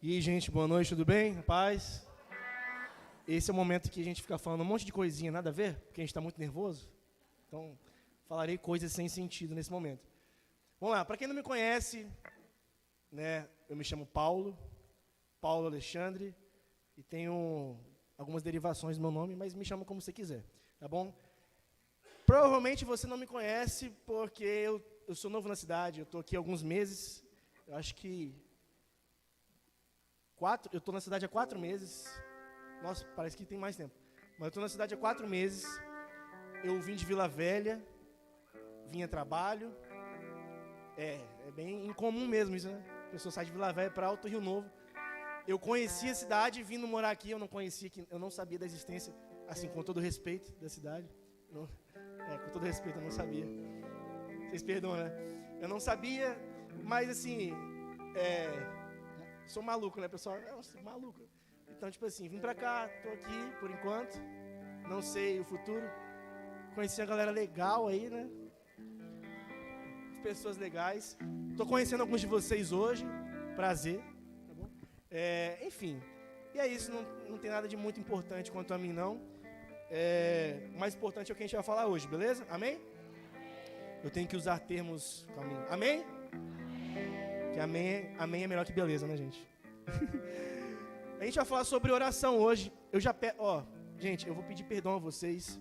E aí, gente, boa noite, tudo bem? Paz? Esse é o momento que a gente fica falando um monte de coisinha, nada a ver, porque a gente está muito nervoso. Então, falarei coisas sem sentido nesse momento. Vamos lá, para quem não me conhece, né, eu me chamo Paulo Alexandre, e tenho algumas derivações do meu nome, mas me chama como você quiser, tá bom? Provavelmente você não me conhece porque eu sou novo na cidade, eu estou aqui há alguns meses, eu acho que eu estou na cidade há 4 meses. Nossa, parece que tem mais tempo. Mas eu estou na cidade há 4 meses. Eu vim de Vila Velha, vim a trabalho. É bem incomum mesmo isso, né? A pessoa sai de Vila Velha para Alto Rio Novo. Eu conheci a cidade vindo morar aqui. Eu não conhecia, eu não sabia da existência, assim, com todo respeito da cidade. Com todo respeito, eu não sabia. Vocês perdoam, né? Eu não sabia, mas assim, sou maluco, né, pessoal? Eu sou maluco. Então, tipo assim, vim pra cá, tô aqui por enquanto, não sei o futuro. Conheci a galera legal aí, né? Pessoas legais. Tô conhecendo alguns de vocês hoje, prazer, tá bom? Enfim, e é isso, não tem nada de muito importante quanto a mim, não. O mais importante é o que a gente vai falar hoje, beleza? Amém? Eu tenho que usar termos com a minha. Amém? Que amém é melhor que beleza, né, gente? A gente vai falar sobre oração hoje. Gente, eu vou pedir perdão a vocês.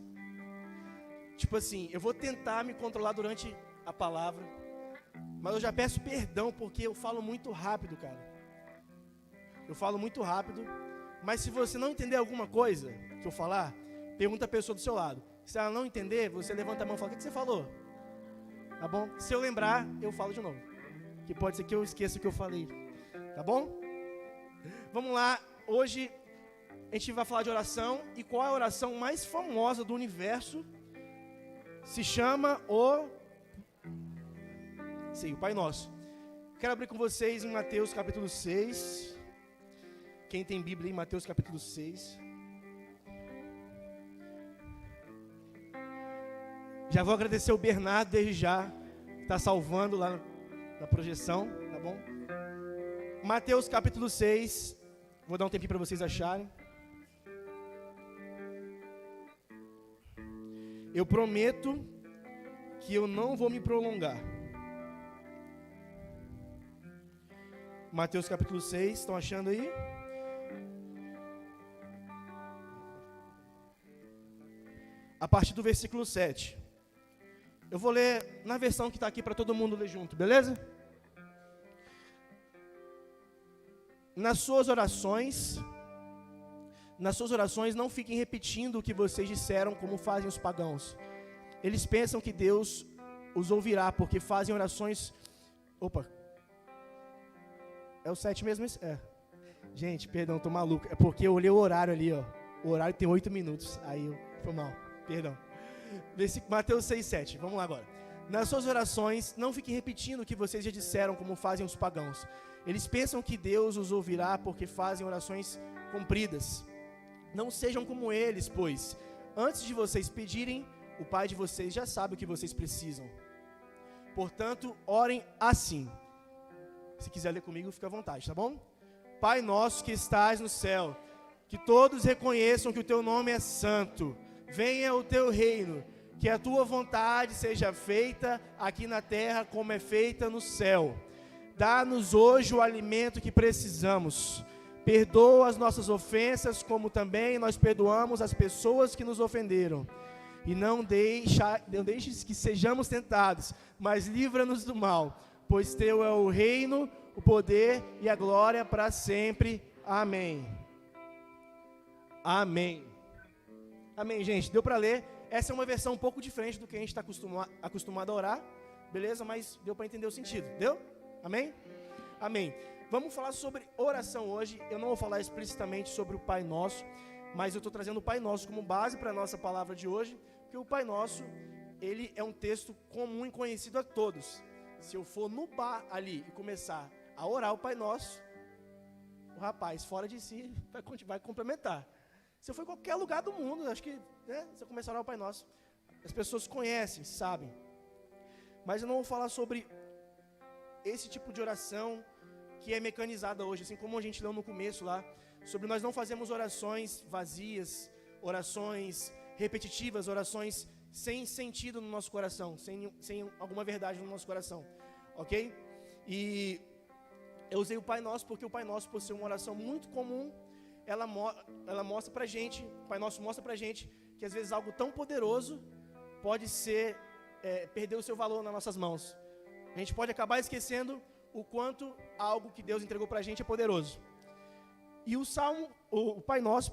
Tipo assim, eu vou tentar me controlar durante a palavra, mas eu já peço perdão porque eu falo muito rápido, cara. Eu falo muito rápido, mas se você não entender alguma coisa que eu falar, pergunta a pessoa do seu lado. Se ela não entender, você levanta a mão e fala: o que você falou? Tá bom? Se eu lembrar, eu falo de novo. Que pode ser que eu esqueça o que eu falei. Tá bom? Vamos lá. Hoje a gente vai falar de oração. E qual é a oração mais famosa do universo? Se chama o Pai Nosso. Quero abrir com vocês em Mateus capítulo 6. Quem tem Bíblia em Mateus capítulo 6. Já vou agradecer o Bernardo desde já, que está salvando lá na projeção, tá bom? Mateus capítulo 6, vou dar um tempinho para vocês acharem. Eu prometo que eu não vou me prolongar. Mateus capítulo 6, estão achando aí? A partir do versículo 7. Eu vou ler na versão que está aqui para todo mundo ler junto, beleza? Nas suas orações não fiquem repetindo o que vocês disseram como fazem os pagãos. Eles pensam que Deus os ouvirá porque fazem orações... Opa! É o 7 mesmo? Gente, perdão, tô maluco. É porque eu olhei o horário ali, ó. O horário tem 8 minutos. Aí foi mal, perdão. Mateus 6, 7, vamos lá agora. Nas suas orações, não fiquem repetindo o que vocês já disseram, como fazem os pagãos. Eles pensam que Deus os ouvirá porque fazem orações compridas. Não sejam como eles, pois, antes de vocês pedirem, o Pai de vocês já sabe o que vocês precisam. Portanto, orem assim. Se quiser ler comigo, fica à vontade, tá bom? Pai nosso que estás no céu, que todos reconheçam que o teu nome é santo. Venha o teu reino, que a tua vontade seja feita aqui na terra como é feita no céu. Dá-nos hoje o alimento que precisamos. Perdoa as nossas ofensas, como também nós perdoamos as pessoas que nos ofenderam. E não deixes que sejamos tentados, mas livra-nos do mal, pois teu é o reino, o poder e a glória para sempre. Amém. Amém. Amém, gente. Deu para ler. Essa é uma versão um pouco diferente do que a gente está acostumado a orar. Beleza? Mas deu para entender o sentido. Deu? Amém? Amém. Vamos falar sobre oração hoje. Eu não vou falar explicitamente sobre o Pai Nosso, mas eu estou trazendo o Pai Nosso como base para a nossa palavra de hoje, porque o Pai Nosso, ele é um texto comum e conhecido a todos. Se eu for no bar ali e começar a orar o Pai Nosso, o rapaz fora de si vai complementar. Se eu for em qualquer lugar do mundo, acho que, se eu começar a orar o Pai Nosso, as pessoas conhecem, sabem. Mas eu não vou falar sobre esse tipo de oração que é mecanizada hoje, assim como a gente leu no começo lá, sobre nós não fazemos orações vazias, orações repetitivas, orações sem sentido no nosso coração, sem alguma verdade no nosso coração, ok? E eu usei o Pai Nosso porque o Pai Nosso, por ser uma oração muito comum, ela mostra pra gente, o Pai Nosso mostra pra gente que às vezes algo tão poderoso pode ser, perder o seu valor nas nossas mãos. A gente pode acabar esquecendo o quanto algo que Deus entregou pra gente é poderoso. E o Pai Nosso,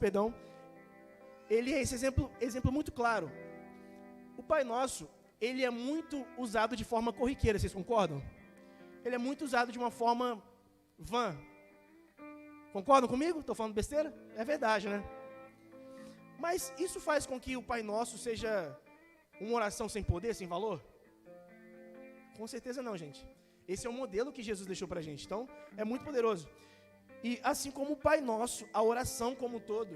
ele é esse exemplo muito claro. O Pai Nosso, ele é muito usado de forma corriqueira, vocês concordam? Ele é muito usado de uma forma vã. Concordam comigo? Estou falando besteira? É verdade, né? Mas isso faz com que o Pai Nosso seja uma oração sem poder, sem valor? Com certeza não, gente. Esse é o modelo que Jesus deixou pra gente. Então, é muito poderoso. E assim como o Pai Nosso, a oração como um todo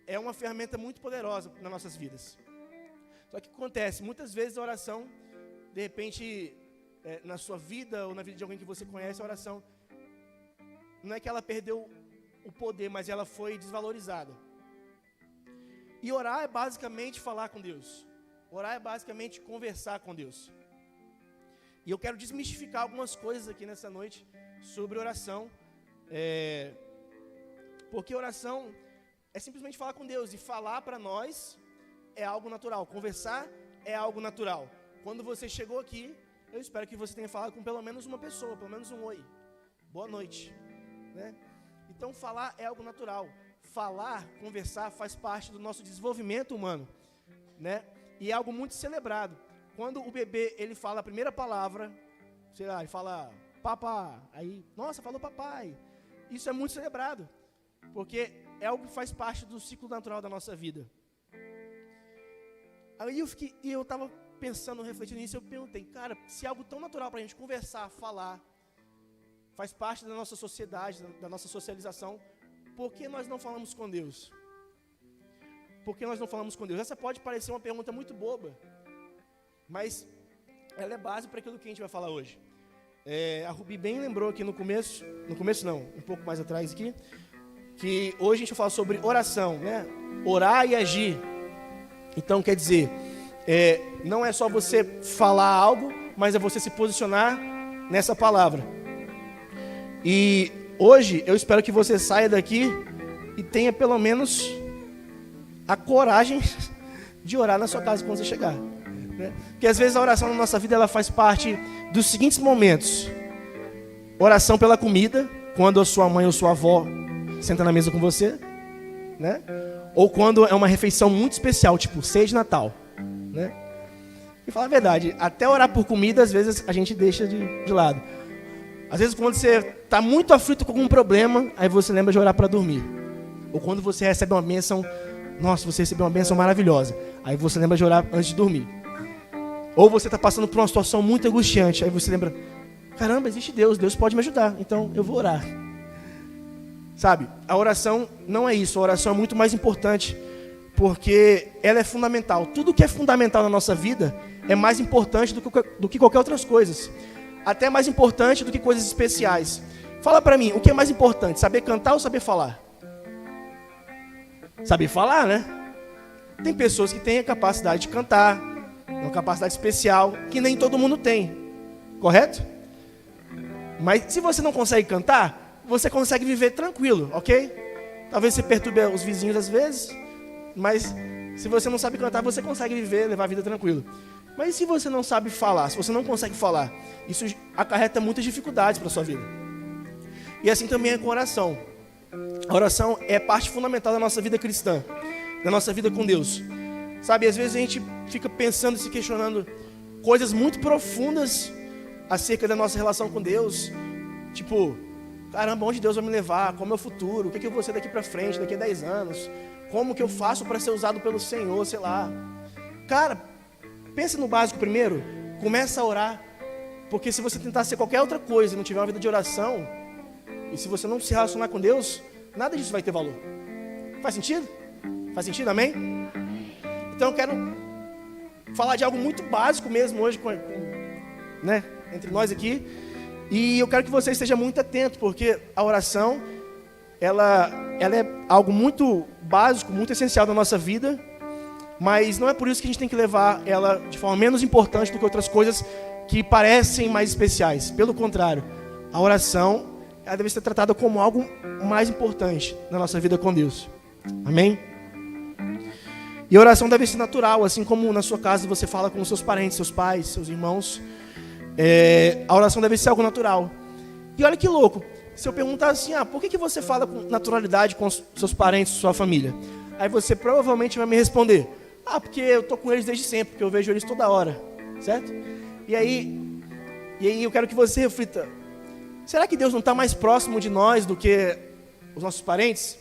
é uma ferramenta muito poderosa nas nossas vidas. Só que o que acontece? Muitas vezes a oração, de repente, na sua vida ou na vida de alguém que você conhece, a oração, não é que ela perdeu o poder, mas ela foi desvalorizada. E orar é basicamente falar com Deus. Orar é basicamente conversar com Deus. E eu quero desmistificar algumas coisas aqui nessa noite sobre oração. Porque oração é simplesmente falar com Deus. E falar para nós é algo natural. Conversar é algo natural. Quando você chegou aqui, eu espero que você tenha falado com pelo menos uma pessoa, pelo menos um oi. Boa noite. Né? Então falar é algo natural. Falar, conversar faz parte do nosso desenvolvimento humano. Né? E é algo muito celebrado. Quando o bebê, ele fala a primeira palavra, sei lá, ele fala papá, aí, nossa, falou papai. Isso é muito celebrado, porque é algo que faz parte do ciclo natural da nossa vida. Aí eu estava pensando, refletindo nisso, eu perguntei, cara, se é algo tão natural para a gente conversar, falar, faz parte da nossa sociedade, da nossa socialização, por que nós não falamos com Deus? Por que nós não falamos com Deus? Essa pode parecer uma pergunta muito boba, mas ela é base para aquilo que a gente vai falar hoje. A Rubi bem lembrou aqui no começo não, um pouco mais atrás aqui, que hoje a gente vai falar sobre oração, né? Orar e agir. Então quer dizer, não é só você falar algo, mas é você se posicionar nessa palavra. E hoje eu espero que você saia daqui e tenha pelo menos a coragem de orar na sua casa quando você chegar. Né? Porque às vezes a oração na nossa vida ela faz parte dos seguintes momentos: oração pela comida, quando a sua mãe ou sua avó senta na mesa com você, né? Ou quando é uma refeição muito especial, tipo ceia de Natal, né? E falar a verdade, até orar por comida às vezes a gente deixa de lado. Às vezes quando você está muito aflito com algum problema, aí você lembra de orar para dormir. Ou quando você recebe uma bênção, nossa, você recebeu uma bênção maravilhosa, aí você lembra de orar antes de dormir. Ou você está passando por uma situação muito angustiante, aí você lembra, caramba, existe Deus, Deus pode me ajudar, então eu vou orar. Sabe, a oração não é isso, a oração é muito mais importante, porque ela é fundamental. Tudo que é fundamental na nossa vida é mais importante do que qualquer outras coisas. Até mais importante do que coisas especiais. Fala pra mim, o que é mais importante, saber cantar ou saber falar? Saber falar, né? Tem pessoas que têm a capacidade de cantar, uma capacidade especial que nem todo mundo tem, correto? Mas se você não consegue cantar, você consegue viver tranquilo, ok? Talvez você perturbe os vizinhos às vezes, mas se você não sabe cantar, você consegue viver, levar a vida tranquilo. Mas se você não sabe falar, se você não consegue falar, isso acarreta muitas dificuldades para a sua vida. E assim também é com a oração. A oração é parte fundamental da nossa vida cristã, da nossa vida com Deus. Sabe, às vezes a gente fica pensando e se questionando coisas muito profundas acerca da nossa relação com Deus. Tipo, caramba, onde Deus vai me levar? Qual é o meu futuro? O que eu vou ser daqui para frente, daqui a 10 anos? Como que eu faço para ser usado pelo Senhor, sei lá. Cara, pense no básico primeiro. Começa a orar. Porque se você tentar ser qualquer outra coisa e não tiver uma vida de oração, e se você não se relacionar com Deus, nada disso vai ter valor. Faz sentido? Faz sentido, amém? Então eu quero falar de algo muito básico mesmo hoje, né, entre nós aqui, E eu quero que você esteja muito atento, porque a oração, ela é algo muito básico, muito essencial da nossa vida, mas não é por isso que a gente tem que levar ela de forma menos importante do que outras coisas que parecem mais especiais. Pelo contrário, a oração, ela deve ser tratada como algo mais importante na nossa vida com Deus. Amém? E a oração deve ser natural, assim como na sua casa você fala com os seus parentes, seus pais, seus irmãos. A oração deve ser algo natural. E olha que louco, se eu perguntar assim, por que você fala com naturalidade com os seus parentes, sua família? Aí você provavelmente vai me responder, porque eu estou com eles desde sempre, porque eu vejo eles toda hora, certo? E aí eu quero que você reflita, será que Deus não está mais próximo de nós do que os nossos parentes?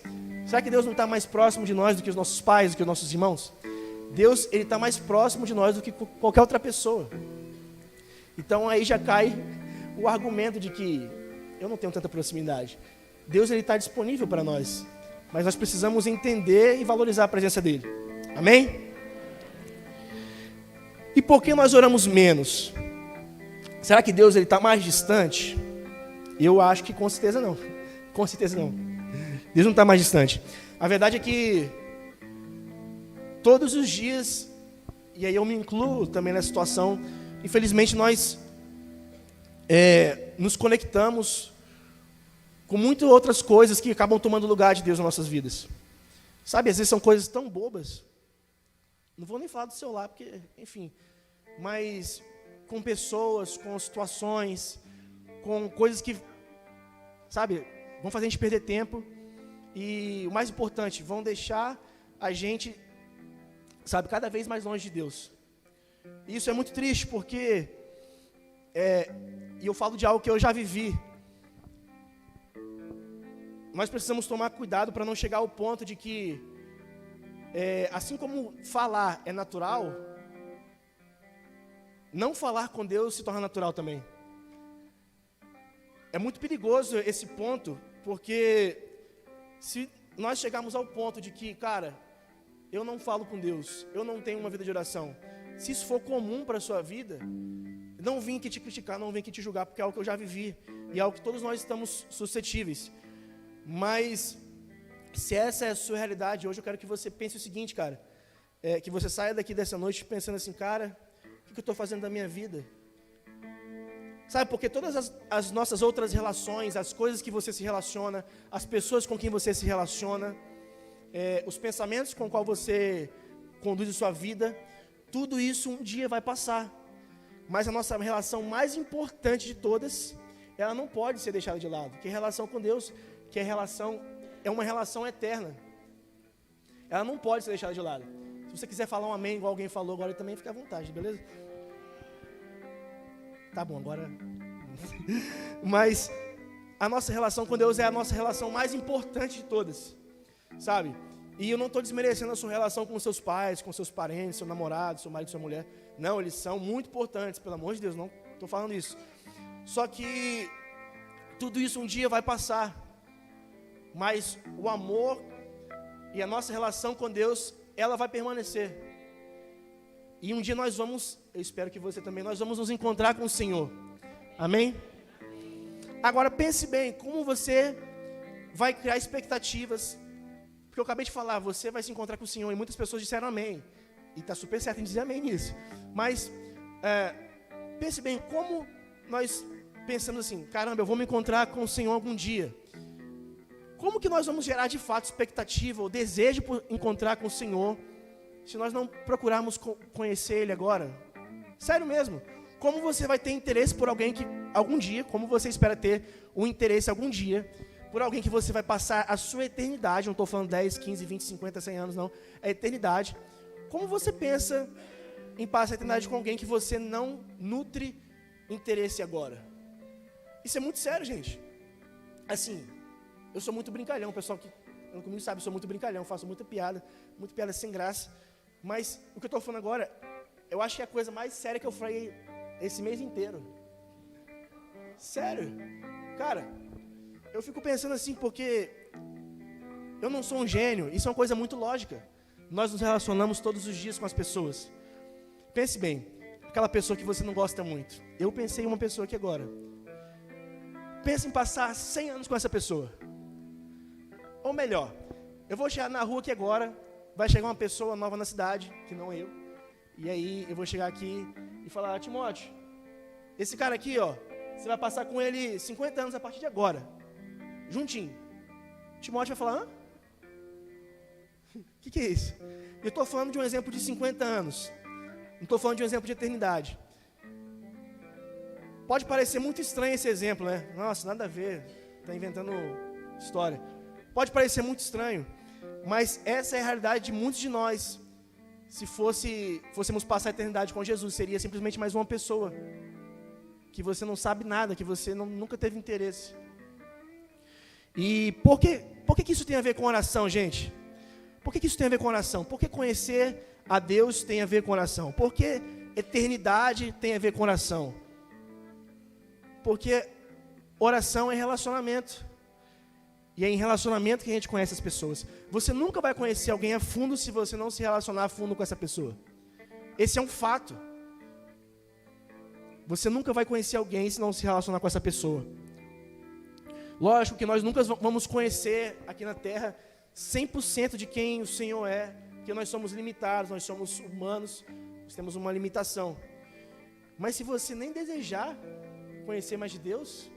Será que Deus não está mais próximo de nós do que os nossos pais, do que os nossos irmãos? Deus, Ele está mais próximo de nós do que qualquer outra pessoa. Então aí já cai o argumento de que eu não tenho tanta proximidade. Deus, Ele está disponível para nós, mas nós precisamos entender e valorizar a presença dEle. Amém? E por que nós oramos menos? Será que Deus está mais distante? Eu acho que com certeza não. Com certeza não. Deus não está mais distante. A verdade é que todos os dias, e aí eu me incluo também nessa situação, infelizmente nós nos conectamos com muitas outras coisas que acabam tomando lugar de Deus nas nossas vidas. Sabe, às vezes são coisas tão bobas. Não vou nem falar do celular, porque, enfim. Mas com pessoas, com situações, com coisas que, sabe, vão fazer a gente perder tempo. E o mais importante, vão deixar a gente, sabe, cada vez mais longe de Deus. E isso é muito triste, porque, e eu falo de algo que eu já vivi. Nós precisamos tomar cuidado para não chegar ao ponto de que, assim como falar é natural, não falar com Deus se torna natural também. É muito perigoso esse ponto, porque se nós chegarmos ao ponto de que, cara, eu não falo com Deus, eu não tenho uma vida de oração, se isso for comum para a sua vida, não vim aqui te criticar, não vim aqui te julgar, porque é algo que eu já vivi, e é algo que todos nós estamos suscetíveis. Mas, se essa é a sua realidade, hoje eu quero que você pense o seguinte, cara, que você saia daqui dessa noite pensando assim, cara, o que eu estou fazendo da minha vida? Sabe, porque todas as nossas outras relações, as coisas que você se relaciona, as pessoas com quem você se relaciona, os pensamentos com qual você conduz a sua vida, tudo isso um dia vai passar. Mas a nossa relação mais importante de todas, ela não pode ser deixada de lado, que é a relação com Deus, que é uma relação eterna. Ela não pode ser deixada de lado. Se você quiser falar um amém, igual alguém falou agora, também fica à vontade, beleza? Tá bom, agora... Mas a nossa relação com Deus é a nossa relação mais importante de todas, sabe? E eu não estou desmerecendo a sua relação com seus pais, com seus parentes, seu namorado, seu marido, sua mulher. Não, eles são muito importantes, pelo amor de Deus, não estou falando isso. Só que tudo isso um dia vai passar. Mas o amor e a nossa relação com Deus, ela vai permanecer. E um dia nós vamos, eu espero que você também, nós vamos nos encontrar com o Senhor. Amém? Agora pense bem, como você vai criar expectativas? Porque eu acabei de falar, você vai se encontrar com o Senhor, e muitas pessoas disseram amém. E está super certo em dizer amém nisso. Mas, pense bem, como nós pensamos assim, caramba, eu vou me encontrar com o Senhor algum dia. Como que nós vamos gerar de fato expectativa ou desejo por encontrar com o Senhor, se nós não procurarmos conhecer Ele agora? Sério mesmo. Como você vai ter interesse por alguém que algum dia, como você espera ter um interesse algum dia, por alguém que você vai passar a sua eternidade, não estou falando 10, 15, 20, 50, 100 anos não, é eternidade. Como você pensa em passar a eternidade com alguém que você não nutre interesse agora? Isso é muito sério, gente. Assim, eu sou muito brincalhão, o pessoal que comigo sabe, eu sou muito brincalhão, faço muita piada sem graça. Mas o que eu estou falando agora, eu acho que é a coisa mais séria que eu falei esse mês inteiro. Sério. Cara, eu fico pensando assim, porque eu não sou um gênio, isso é uma coisa muito lógica. Nós nos relacionamos todos os dias com as pessoas. Pense bem, aquela pessoa que você não gosta muito. Eu pensei em uma pessoa aqui agora. pensa em passar 100 anos com essa pessoa. Ou melhor, eu vou chegar na rua aqui agora, vai chegar uma pessoa nova na cidade, que não eu, e aí eu vou chegar aqui e falar: Timóteo, esse cara aqui, ó, você vai passar com ele 50 anos a partir de agora, juntinho. Timóteo vai falar: hã? O que é isso? Eu estou falando de um exemplo de 50 anos, não estou falando de um exemplo de eternidade. Pode parecer muito estranho esse exemplo, né? Nossa, nada a ver, está inventando história. Pode parecer muito estranho, mas essa é a realidade de muitos de nós. Se fôssemos passar a eternidade com Jesus, seria simplesmente mais uma pessoa que você não sabe nada, que você nunca teve interesse. E por que isso tem a ver com oração, gente? Por que isso tem a ver com oração? Por que conhecer a Deus tem a ver com oração? Por que eternidade tem a ver com oração? Porque oração é relacionamento. E é em relacionamento que a gente conhece as pessoas. Você nunca vai conhecer alguém a fundo se você não se relacionar a fundo com essa pessoa. Esse é um fato. Você nunca vai conhecer alguém se não se relacionar com essa pessoa. Lógico que nós nunca vamos conhecer aqui na Terra 100% de quem o Senhor é, porque nós somos limitados, nós somos humanos, nós temos uma limitação. Mas se você nem desejar conhecer mais de Deus,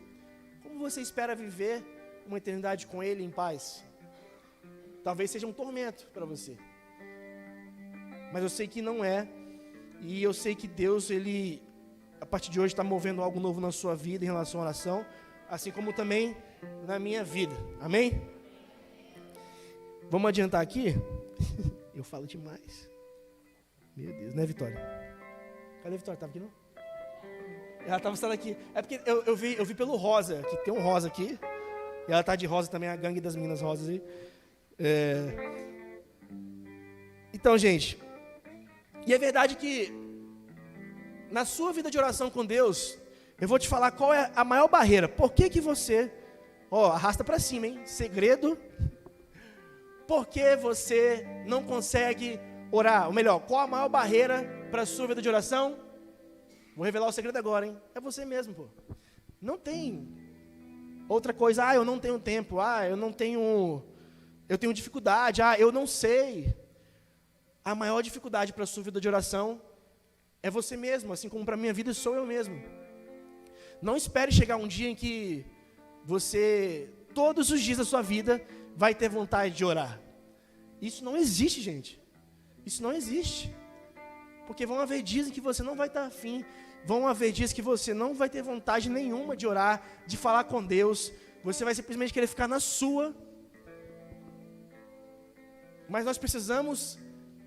como você espera viver uma eternidade com Ele em paz? Talvez seja um tormento para você. Mas eu sei que não é. E eu sei que Deus, Ele, a partir de hoje, está movendo algo novo na sua vida em relação à oração, assim como também na minha vida. Amém? Vamos adiantar aqui? Eu falo demais. Meu Deus, né, Vitória? Cadê a Vitória? Estava aqui, não? Ela estava estando aqui. É porque eu vi pelo rosa, que tem um rosa aqui. E ela está de rosa também, a gangue das meninas rosas aí. Então, gente, e é verdade que na sua vida de oração com Deus, eu vou te falar qual é a maior barreira. Por que você, arrasta para cima, hein? Segredo. Por que você não consegue orar? Ou melhor, qual a maior barreira para a sua vida de oração? Vou revelar o segredo agora, hein? É você mesmo, pô. Não tem outra coisa. Eu não tenho tempo. Eu tenho dificuldade. Eu não sei. A maior dificuldade para a sua vida de oração é você mesmo, assim como para a minha vida sou eu mesmo. Não espere chegar um dia em que você, todos os dias da sua vida, vai ter vontade de orar. Isso não existe, gente. Isso não existe. Porque vão haver dias em que você não vai estar afim. Vão haver dias que você não vai ter vontade nenhuma de orar, de falar com Deus. Você vai simplesmente querer ficar na sua. Mas nós precisamos,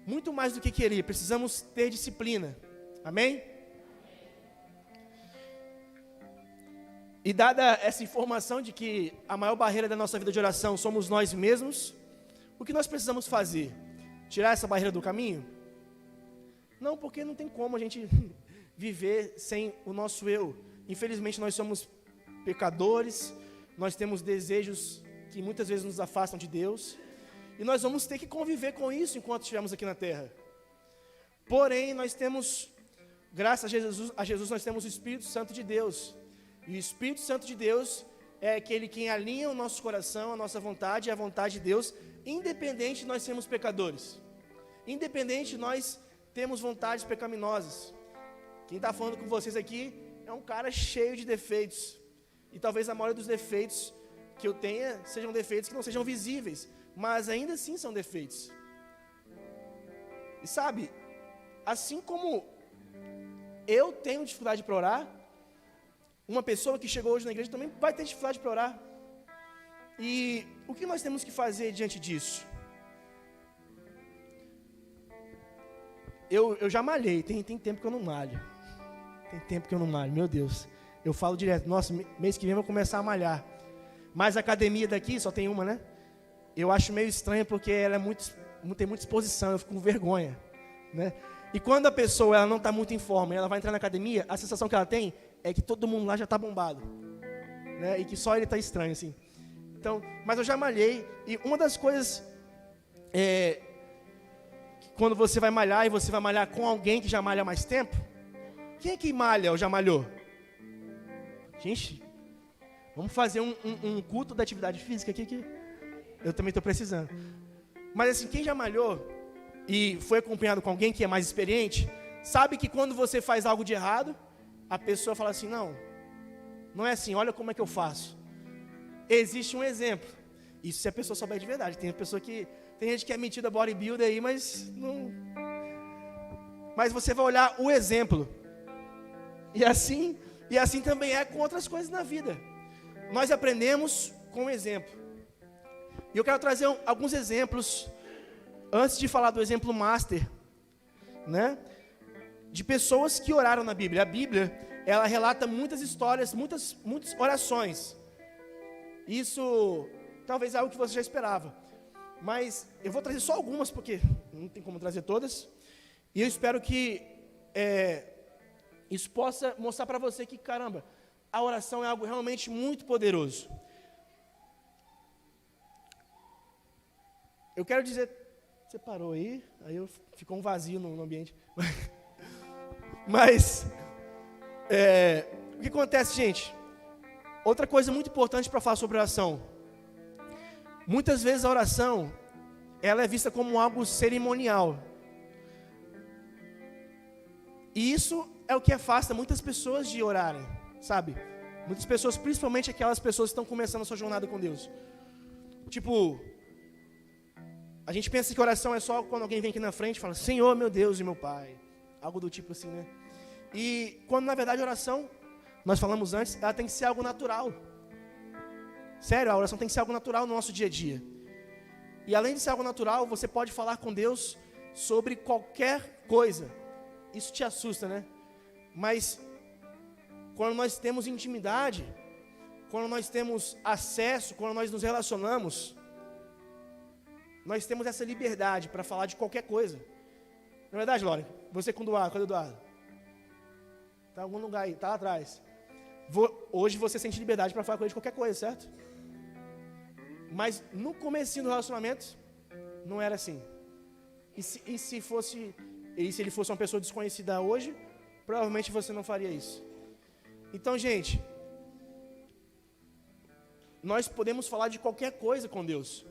muito mais do que querer, precisamos ter disciplina. Amém? E dada essa informação de que a maior barreira da nossa vida de oração somos nós mesmos, o que nós precisamos fazer? Tirar essa barreira do caminho? Não, porque não tem como a gente viver sem o nosso eu. Infelizmente nós somos pecadores, nós temos desejos que muitas vezes nos afastam de Deus, e nós vamos ter que conviver com isso enquanto estivermos aqui na terra. Porém, nós temos, graças a Jesus nós temos o Espírito Santo de Deus. E o Espírito Santo de Deus é aquele quem alinha o nosso coração, a nossa vontade e a vontade de Deus, independente de nós sermos pecadores. Independente de nós termos vontades pecaminosas. Quem está falando com vocês aqui é um cara cheio de defeitos. E talvez a maioria dos defeitos que eu tenha sejam defeitos que não sejam visíveis, mas ainda assim são defeitos. E sabe, assim como eu tenho dificuldade para orar, uma pessoa que chegou hoje na igreja também vai ter dificuldade para orar. E o que nós temos que fazer diante disso? Eu já malhei, tem tempo que eu não malho. Tem tempo que eu não malho, meu Deus. Eu falo direto, nossa, mês que vem eu vou começar a malhar. Mas a academia daqui, só tem uma, né? Eu acho meio estranho porque ela tem muita exposição, eu fico com vergonha, né? E quando a pessoa ela não está muito em forma e ela vai entrar na academia, a sensação que ela tem é que todo mundo lá já está bombado, né? E que só ele está estranho, assim. Então, mas eu já malhei, e uma das coisas quando você vai malhar, e você vai malhar com alguém que já malha há mais tempo, quem é que malha ou já malhou? Gente, Vamos fazer um culto da atividade física aqui, que eu também estou precisando. Mas assim, quem já malhou e foi acompanhado com alguém que é mais experiente, sabe que quando você faz algo de errado, a pessoa fala assim, não é assim, olha como é que eu faço. Existe um exemplo. Isso se a pessoa souber de verdade. Tem gente que é metida bodybuilder aí, mas não... Mas você vai olhar o exemplo. E assim também é com outras coisas na vida. Nós aprendemos com o exemplo. E eu quero trazer alguns exemplos, antes de falar do exemplo master, né? De pessoas que oraram na Bíblia. A Bíblia, ela relata muitas histórias, muitas orações. Isso talvez é algo que você já esperava. Mas eu vou trazer só algumas, porque não tem como trazer todas. E eu espero que isso possa mostrar para você que, caramba, a oração é algo realmente muito poderoso. Eu quero dizer... Você parou aí ficou um vazio no ambiente. Mas, o que acontece, gente? Outra coisa muito importante para falar sobre oração. Muitas vezes a oração, ela é vista como algo cerimonial. E isso é o que afasta muitas pessoas de orarem, sabe? Muitas pessoas, principalmente aquelas pessoas que estão começando a sua jornada com Deus. Tipo, a gente pensa que oração é só quando alguém vem aqui na frente e fala, Senhor, meu Deus e meu Pai. Algo do tipo assim, né? E quando na verdade a oração, nós falamos antes, ela tem que ser algo natural. Sério, a oração tem que ser algo natural no nosso dia a dia. E além de ser algo natural, você pode falar com Deus sobre qualquer coisa. Isso te assusta, né? Mas quando nós temos intimidade, quando nós temos acesso, quando nós nos relacionamos, nós temos essa liberdade para falar de qualquer coisa. Não é verdade, Lore? Você com o Eduardo, cadê o Eduardo? Está em algum lugar aí, está lá atrás. Hoje você sente liberdade para falar com ele de qualquer coisa, certo? Mas no comecinho do relacionamento, não era assim. E se ele fosse uma pessoa desconhecida hoje, provavelmente você não faria isso. Então, gente, nós podemos falar de qualquer coisa com Deus.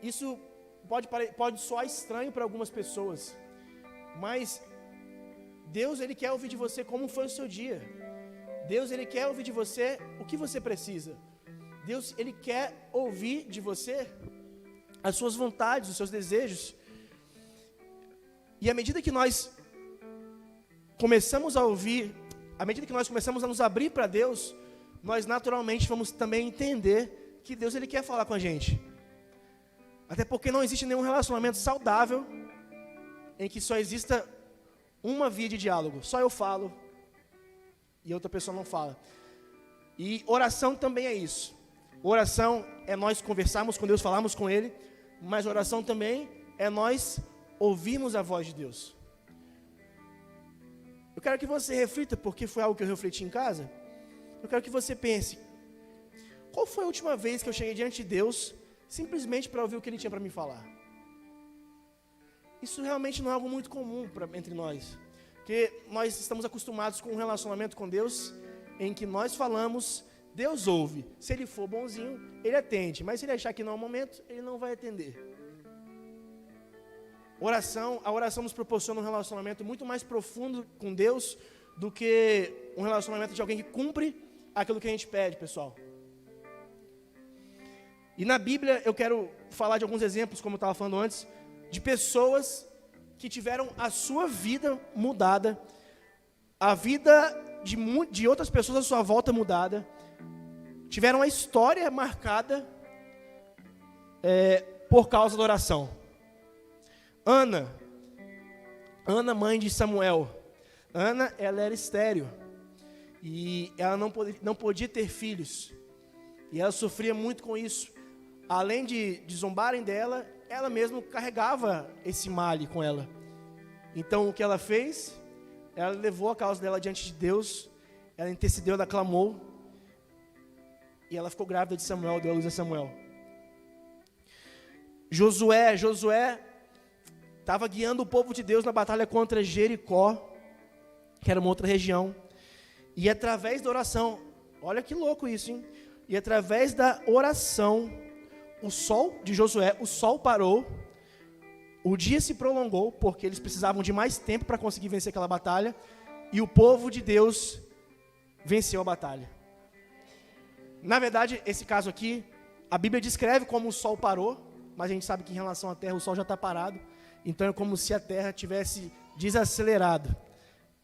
Isso pode soar estranho para algumas pessoas, mas Deus, Ele quer ouvir de você como foi o seu dia. Deus, Ele quer ouvir de você o que você precisa. Deus, Ele quer ouvir de você as suas vontades, os seus desejos. E à medida que nós começamos a ouvir, à medida que nós começamos a nos abrir para Deus, nós naturalmente vamos também entender que Deus, Ele quer falar com a gente. Até porque não existe nenhum relacionamento saudável em que só exista uma via de diálogo. Só eu falo e outra pessoa não fala. E oração também é isso. Oração é nós conversarmos com Deus, falarmos com Ele, mas oração também é nós ouvirmos a voz de Deus. Eu quero que você reflita, porque foi algo que eu refleti em casa. Eu quero que você pense, qual foi a última vez que eu cheguei diante de Deus simplesmente para ouvir o que Ele tinha para me falar? Isso realmente não é algo muito comum entre nós, porque nós estamos acostumados com um relacionamento com Deus em que nós falamos, Deus ouve. Se Ele for bonzinho, Ele atende, mas se Ele achar que não é o momento, Ele não vai atender. A oração nos proporciona um relacionamento muito mais profundo com Deus do que um relacionamento de alguém que cumpre aquilo que a gente pede, pessoal. E na Bíblia eu quero falar de alguns exemplos, como eu estava falando antes, de pessoas que tiveram a sua vida mudada, a vida de outras pessoas à sua volta mudada, tiveram a história marcada por causa da oração. Ana, mãe de Samuel. Ana, ela era estéril e ela não podia ter filhos. E ela sofria muito com isso. Além de zombarem dela, ela mesma carregava esse male com ela. Então o que ela fez? Ela levou a causa dela diante de Deus. Ela intercedeu, ela clamou. E ela ficou grávida de Samuel, deu a luz a Samuel. Josué estava guiando o povo de Deus na batalha contra Jericó, que era uma outra região. E através da oração, olha que louco isso, hein? E através da oração, o sol de Josué, o sol parou, o dia se prolongou, porque eles precisavam de mais tempo para conseguir vencer aquela batalha, e o povo de Deus venceu a batalha. Na verdade, esse caso aqui, a Bíblia descreve como o sol parou, mas a gente sabe que em relação à terra o sol já está parado, então é como se a terra tivesse desacelerado.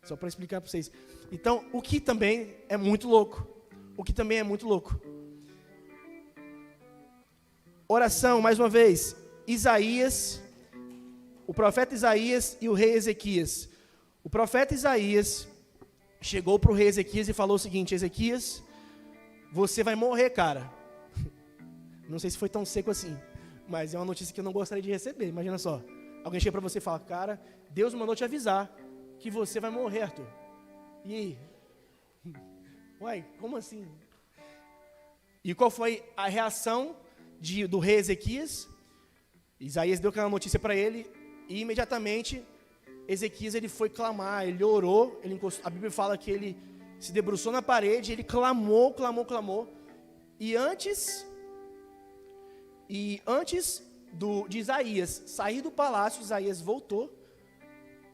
Só para explicar para vocês. Então, o que também é muito louco. Oração, mais uma vez, Isaías, o profeta Isaías e o rei Ezequias. O profeta Isaías chegou para o rei Ezequias e falou o seguinte: Ezequias, você vai morrer, cara. Não sei se foi tão seco assim, mas é uma notícia que eu não gostaria de receber. Imagina só, alguém chega para você e fala: cara, Deus mandou te avisar que você vai morrer, Arthur. E aí? Uai, como assim? E qual foi a reação do rei Ezequias? Isaías deu aquela notícia para ele e imediatamente Ezequias ele foi clamar, ele orou, a Bíblia fala que ele se debruçou na parede, ele clamou. E antes de Isaías sair do palácio, Isaías voltou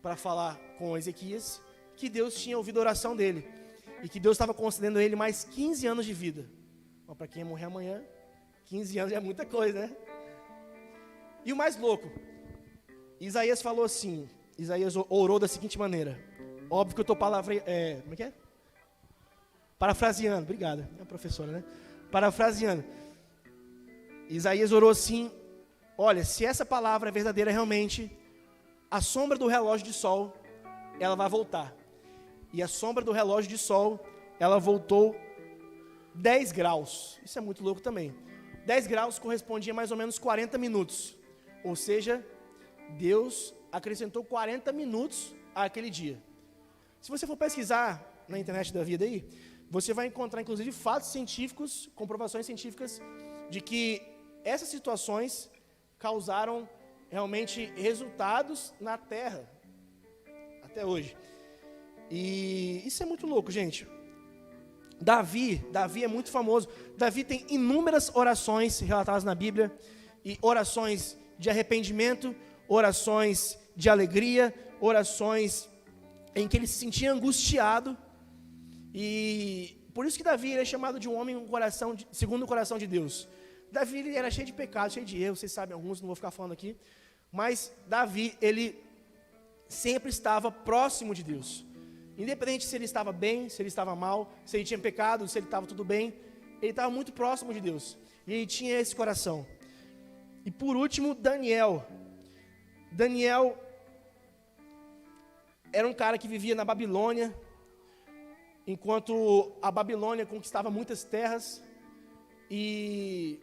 para falar com Ezequias que Deus tinha ouvido a oração dele e que Deus estava concedendo a ele mais 15 anos de vida. Para quem ia morrer amanhã, 15 anos é muita coisa, né? E o mais louco, Isaías falou assim, Isaías orou da seguinte maneira. Óbvio que eu estou como é que é? Parafraseando, obrigada, é a professora, né? Parafraseando. Isaías orou assim: olha, se essa palavra é verdadeira realmente, a sombra do relógio de sol, ela vai voltar. E a sombra do relógio de sol, ela voltou 10 graus. Isso é muito louco também. 10 graus correspondia a mais ou menos 40 minutos. Ou seja, Deus acrescentou 40 minutos àquele dia. Se você for pesquisar na internet da vida aí, você vai encontrar inclusive fatos científicos, comprovações científicas de que essas situações causaram realmente resultados na Terra, até hoje. E isso é muito louco, gente. Davi é muito famoso. Davi tem inúmeras orações relatadas na Bíblia, e orações de arrependimento, orações de alegria, orações em que ele se sentia angustiado, e por isso que Davi é chamado de um homem segundo o coração de Deus. Davi ele era cheio de pecados, cheio de erros, vocês sabem alguns, não vou ficar falando aqui, mas Davi, ele sempre estava próximo de Deus, independente se ele estava bem, se ele estava mal, se ele tinha pecado, se ele estava tudo bem, ele estava muito próximo de Deus, e ele tinha esse coração. E por último, Daniel era um cara que vivia na Babilônia, enquanto a Babilônia conquistava muitas terras, e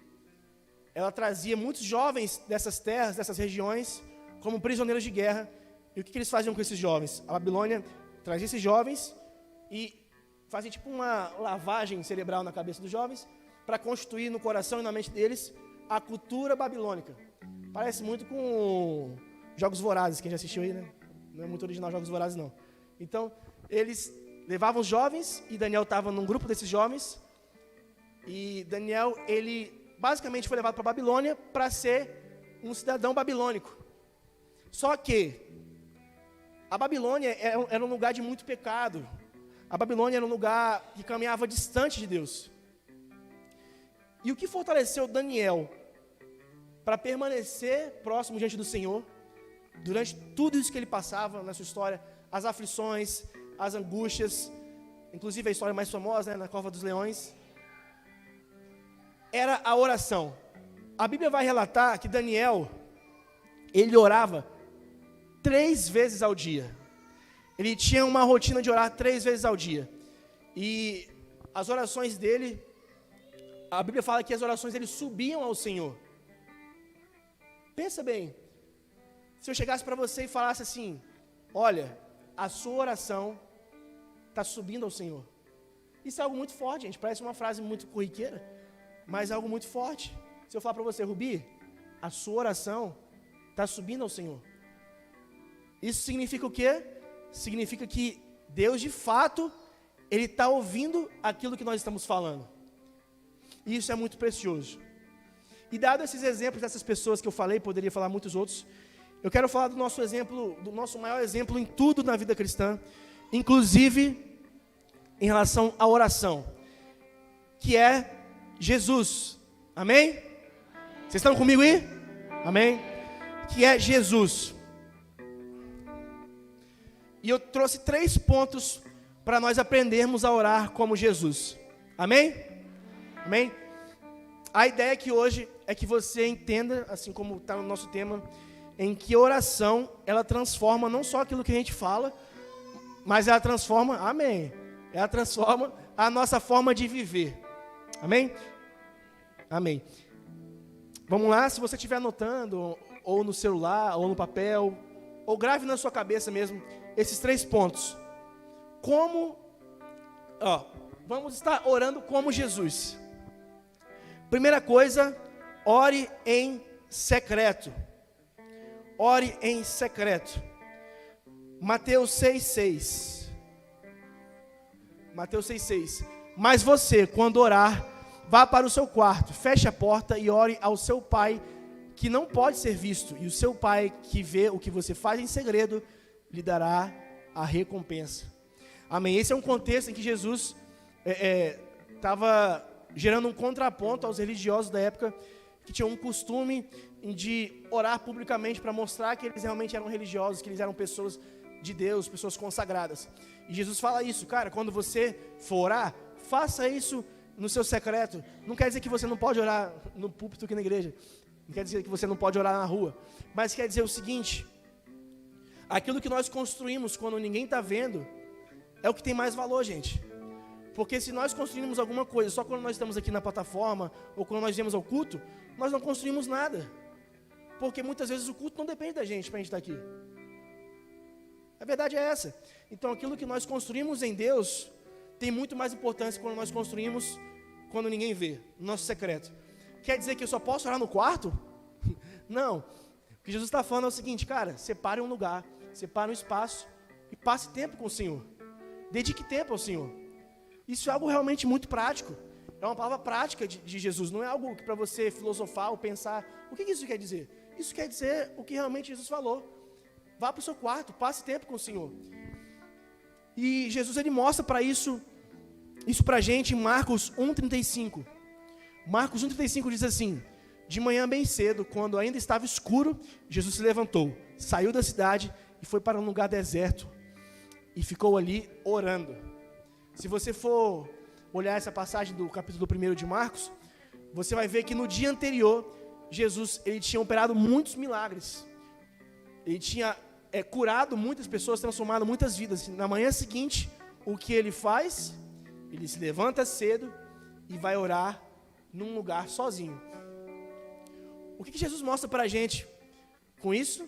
ela trazia muitos jovens dessas terras, dessas regiões, como prisioneiros de guerra. E o que eles faziam com esses jovens? A Babilônia trazia esses jovens e fazia tipo uma lavagem cerebral na cabeça dos jovens, para constituir no coração e na mente deles a cultura babilônica. Parece muito com Jogos Vorazes, quem já assistiu aí, né? Não é muito original Jogos Vorazes, não. Então, eles levavam os jovens, e Daniel estava num grupo desses jovens, e Daniel, ele basicamente foi levado para a Babilônia para ser um cidadão babilônico. Só que a Babilônia era um lugar de muito pecado. A Babilônia era um lugar que caminhava distante de Deus. E o que fortaleceu Daniel para permanecer próximo diante do Senhor, durante tudo isso que ele passava na sua história, as aflições, as angústias, inclusive a história mais famosa, né, na Cova dos Leões, era a oração. A Bíblia vai relatar que Daniel, ele orava 3 vezes ao dia. Ele tinha uma rotina de orar 3 vezes ao dia. E as orações dele, a Bíblia fala que as orações dele subiam ao Senhor. Pensa bem, se eu chegasse para você e falasse assim: olha, a sua oração está subindo ao Senhor. Isso é algo muito forte, gente. Parece uma frase muito corriqueira, mas é algo muito forte. Se eu falar para você: Rubi, a sua oração está subindo ao Senhor. Isso significa o quê? Significa que Deus, de fato, Ele está ouvindo aquilo que nós estamos falando. E isso é muito precioso. E dado esses exemplos dessas pessoas que eu falei, poderia falar muitos outros, eu quero falar do nosso exemplo, do nosso maior exemplo em tudo na vida cristã, inclusive em relação à oração, que é Jesus. Amém? Vocês estão comigo aí? Amém? Que é Jesus. E eu trouxe 3 pontos para nós aprendermos a orar como Jesus. Amém? Amém? A ideia aqui hoje é que você entenda, assim como está no nosso tema, em que oração, ela transforma não só aquilo que a gente fala, mas ela transforma, amém, ela transforma a nossa forma de viver. Amém? Amém. Vamos lá, se você estiver anotando, ou no celular, ou no papel, ou grave na sua cabeça mesmo, esses 3 pontos. Vamos estar orando como Jesus. Primeira coisa, ore em secreto. Ore em secreto. Mateus 6,6. Mateus 6,6. Mas você, quando orar, vá para o seu quarto, feche a porta e ore ao seu pai, que não pode ser visto. E o seu pai, que vê o que você faz em segredo, lhe dará a recompensa. Amém. Esse é um contexto em que Jesus estava gerando um contraponto aos religiosos da época, que tinham um costume de orar publicamente para mostrar que eles realmente eram religiosos, que eles eram pessoas de Deus, pessoas consagradas. E Jesus fala isso, cara, quando você for orar, faça isso no seu secreto. Não quer dizer que você não pode orar no púlpito aqui na igreja, não quer dizer que você não pode orar na rua, mas quer dizer o seguinte: aquilo que nós construímos quando ninguém está vendo é o que tem mais valor, gente. Porque se nós construímos alguma coisa só quando nós estamos aqui na plataforma, ou quando nós viemos ao culto, nós não construímos nada. Porque muitas vezes o culto não depende da gente para a gente estar aqui. A verdade é essa. Então aquilo que nós construímos em Deus tem muito mais importância quando nós construímos quando ninguém vê, no nosso secreto. Quer dizer que eu só posso orar no quarto? Não. O que Jesus está falando é o seguinte, cara, separe um lugar, separe um espaço e passe tempo com o Senhor. Dedique tempo ao Senhor. Isso é algo realmente muito prático. É uma palavra prática de Jesus. Não é algo para você filosofar ou pensar. O que isso quer dizer? Isso quer dizer o que realmente Jesus falou. Vá para o seu quarto, passe tempo com o Senhor. E Jesus, ele mostra para isso para a gente em Marcos 1,35. Marcos 1,35 diz assim: de manhã bem cedo, quando ainda estava escuro, Jesus se levantou, saiu da cidade e foi para um lugar deserto. E ficou ali orando. Se você for olhar essa passagem do capítulo 1 de Marcos, você vai ver que no dia anterior, Jesus ele tinha operado muitos milagres. Ele tinha curado muitas pessoas, transformado muitas vidas. Na manhã seguinte, o que ele faz? Ele se levanta cedo e vai orar num lugar sozinho. O que Jesus mostra para a gente com isso?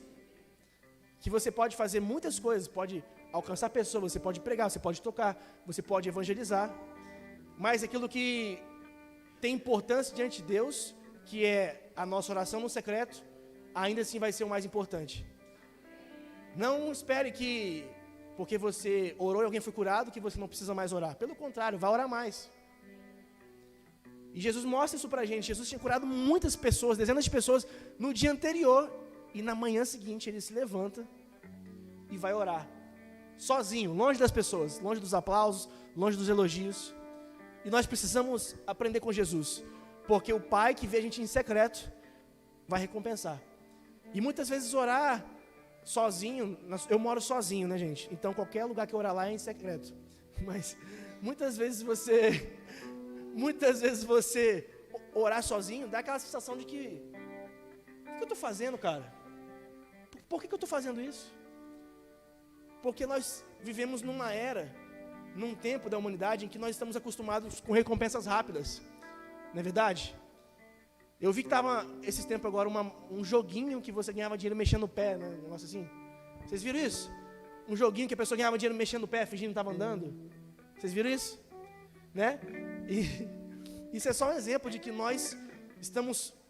Que você pode fazer muitas coisas, pode alcançar pessoas, você pode pregar, você pode tocar, você pode evangelizar, mas aquilo que tem importância diante de Deus, que é a nossa oração no secreto, ainda assim vai ser o mais importante. Não espere que, porque você orou e alguém foi curado, que você não precisa mais orar. Pelo contrário, vai orar mais. E Jesus mostra isso pra gente. Jesus tinha curado muitas pessoas, dezenas de pessoas, no dia anterior, e na manhã seguinte ele se levanta e vai orar. Sozinho, longe das pessoas, longe dos aplausos, longe dos elogios. E nós precisamos aprender com Jesus, porque o Pai que vê a gente em secreto vai recompensar. E muitas vezes orar sozinho, eu moro sozinho, né, gente? Então qualquer lugar que eu orar lá é em secreto. Mas muitas vezes você orar sozinho dá aquela sensação de que o que eu estou fazendo, cara? Por que eu estou fazendo isso? Porque nós vivemos numa era, num tempo da humanidade em que nós estamos acostumados com recompensas rápidas. Não é verdade? Eu vi que estava, esses tempos agora, um joguinho que você ganhava dinheiro mexendo no pé, né? Um negócio assim. Vocês viram isso? Um joguinho que a pessoa ganhava dinheiro mexendo no pé, fingindo que estava andando. Vocês viram isso? Né? E isso é só um exemplo de que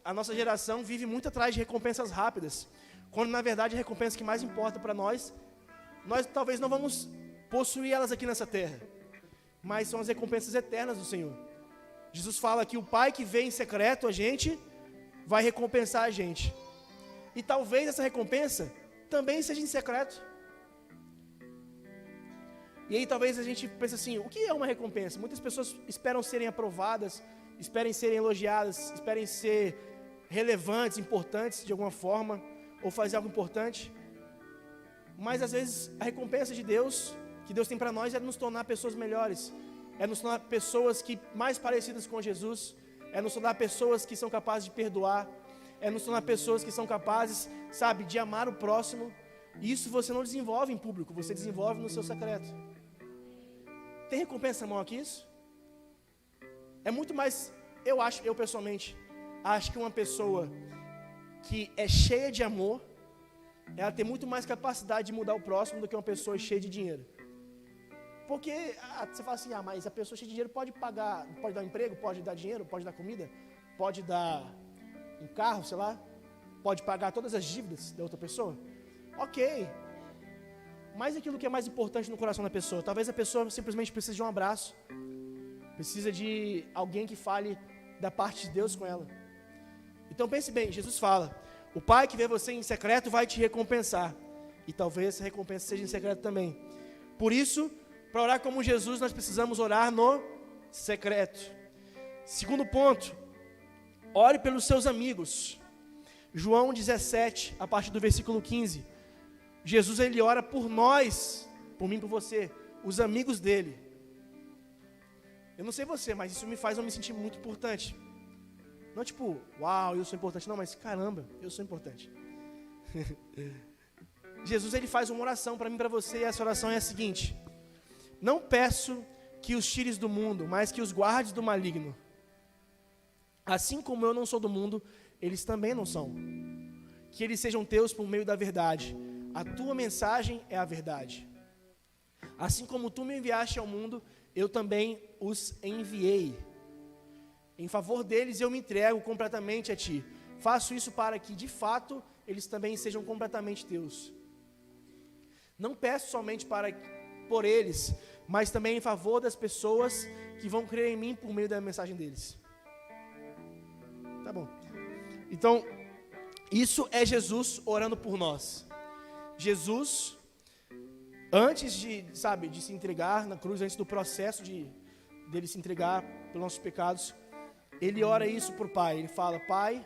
a nossa geração vive muito atrás de recompensas rápidas. Quando, na verdade, a recompensa que mais importa para nós talvez não vamos possuir elas aqui nessa terra, mas são as recompensas eternas do Senhor. Jesus fala que o Pai que vê em secreto a gente, vai recompensar a gente. E talvez essa recompensa também seja em secreto. E aí talvez a gente pense assim, o que é uma recompensa? Muitas pessoas esperam serem aprovadas, esperem serem elogiadas, esperem ser relevantes, importantes de alguma forma, ou fazer algo importante. Mas às vezes a recompensa de Deus, que Deus tem para nós, é nos tornar pessoas melhores, é nos tornar pessoas mais parecidas com Jesus, é nos tornar pessoas que são capazes de perdoar, é nos tornar pessoas que são capazes, sabe, de amar o próximo. E isso você não desenvolve em público, você desenvolve no seu secreto. Tem recompensa maior que isso? É muito mais, eu pessoalmente, acho que uma pessoa que é cheia de amor, ela tem muito mais capacidade de mudar o próximo do que uma pessoa cheia de dinheiro. Porque você fala assim, mas a pessoa cheia de dinheiro pode pagar, pode dar um emprego, pode dar dinheiro, pode dar comida, pode dar um carro, sei lá, pode pagar todas as dívidas da outra pessoa. Ok, mas aquilo que é mais importante no coração da pessoa, talvez a pessoa simplesmente precise de um abraço, precisa de alguém que fale da parte de Deus com ela. Então pense bem, Jesus fala, o Pai que vê você em secreto vai te recompensar, e talvez essa recompensa seja em secreto também. Por isso, para orar como Jesus, nós precisamos orar no secreto. Segundo ponto, ore pelos seus amigos. João 17, a partir do versículo 15. Jesus, ele ora por nós, por mim e por você, os amigos dele. Eu não sei você, mas isso me faz eu me sentir muito importante. Não tipo, uau, eu sou importante. Não, mas caramba, eu sou importante. Jesus, ele faz uma oração para mim e para você, e essa oração é a seguinte: não peço que os tires do mundo, mas que os guardes do maligno. Assim como eu não sou do mundo, eles também não são. Que eles sejam teus por meio da verdade. A tua mensagem é a verdade. Assim como tu me enviaste ao mundo, eu também os enviei. Em favor deles eu me entrego completamente a ti. Faço isso para que, de fato, eles também sejam completamente teus. Não peço somente por eles, mas também em favor das pessoas que vão crer em mim por meio da mensagem deles. Tá bom. Então, isso é Jesus orando por nós. Jesus, antes de se entregar na cruz, antes do processo dele se entregar pelos nossos pecados, ele ora isso para o Pai. Ele fala, Pai,